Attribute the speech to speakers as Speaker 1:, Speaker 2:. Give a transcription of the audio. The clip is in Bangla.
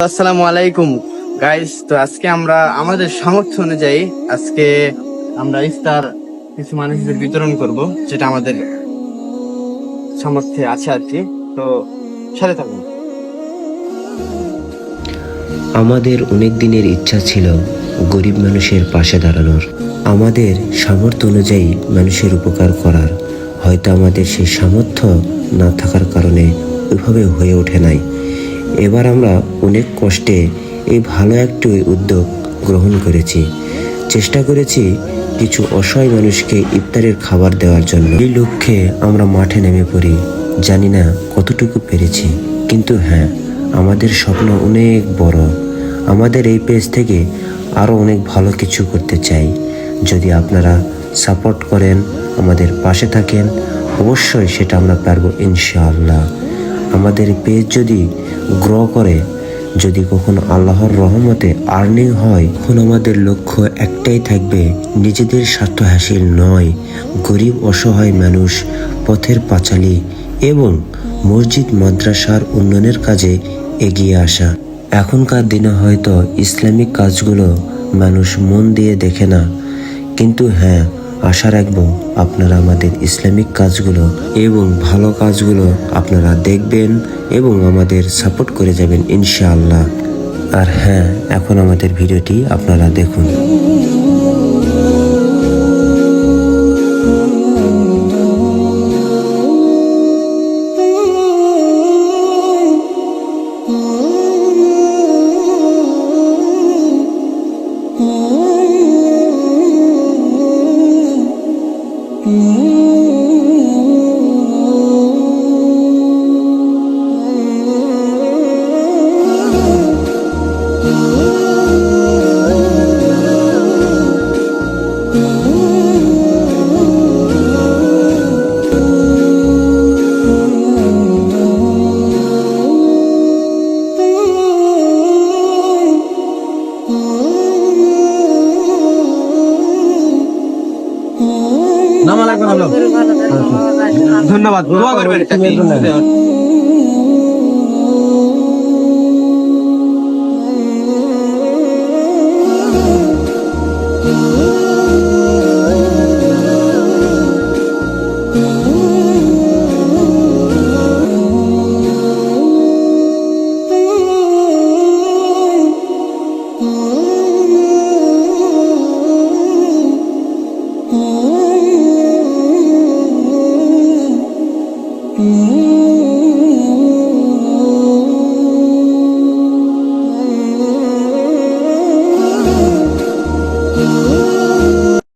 Speaker 1: আসসালামু আলাইকুম গাইস। তো আজকে আমরা আমাদের সামর্থ্য অনুযায়ী আজকে আমরা ইফতার কিছু মানুষদের বিতরণ করব, যেটা আমাদের সামর্থ্যে আছে আর কি। তো সাথে থাকুন।
Speaker 2: আমাদের অনেক দিনের ইচ্ছা ছিল গরিব মানুষের পাশে দাঁড়ানোর, আমাদের সামর্থ্য অনুযায়ী মানুষের উপকার করার। হয়তো আমাদের সেই সামর্থ্য না থাকার কারণে ওইভাবে হয়ে ওঠে নাই। এবার আমরা অনেক কষ্টে এই ভালো একটি উদ্যোগ গ্রহণ করেছি। চেষ্টা করেছি কিছু অসহায় মানুষকে ইফতারের খাবার দেওয়ার জন্য। এই লক্ষ্যে আমরা মাঠে নেমে পড়ি। জানি না কতটুকু পেরেছি, কিন্তু হ্যাঁ, আমাদের স্বপ্ন অনেক বড়। আমাদের এই পেজ থেকে আরও অনেক ভালো কিছু করতে চাই। যদি আপনারা সাপোর্ট করেন, আমাদের পাশে থাকেন, অবশ্যই সেটা আমরা পারবো ইনশাআল্লাহ। আমাদের পেজ যদি গ্রো করে, যদি কখনো আল্লাহর রহমতে আর্নিং হয়, তখন আমাদের লক্ষ্য একটাই থাকবে, নিজেদের স্বার্থ হাসিল নয়, গরিব অসহায় মানুষ, পথের পাঁচালী এবং মসজিদ মাদ্রাসার উন্নয়নের কাজে এগিয়ে আসা। এখনকার দিনে হয়তো ইসলামিক কাজগুলো মানুষ মন দিয়ে দেখে না, কিন্তু হ্যাঁ, আশা রাখবো আপনারা আমাদের ইসলামিক কাজগুলো এবং ভালো কাজগুলো আপনারা দেখবেন এবং আমাদের সাপোর্ট করে যাবেন ইনশাআল্লাহ। আর হ্যাঁ, এখন আমাদের ভিডিওটি আপনারা দেখুন।
Speaker 1: ধন্যবাদ, দোয়া করবেন।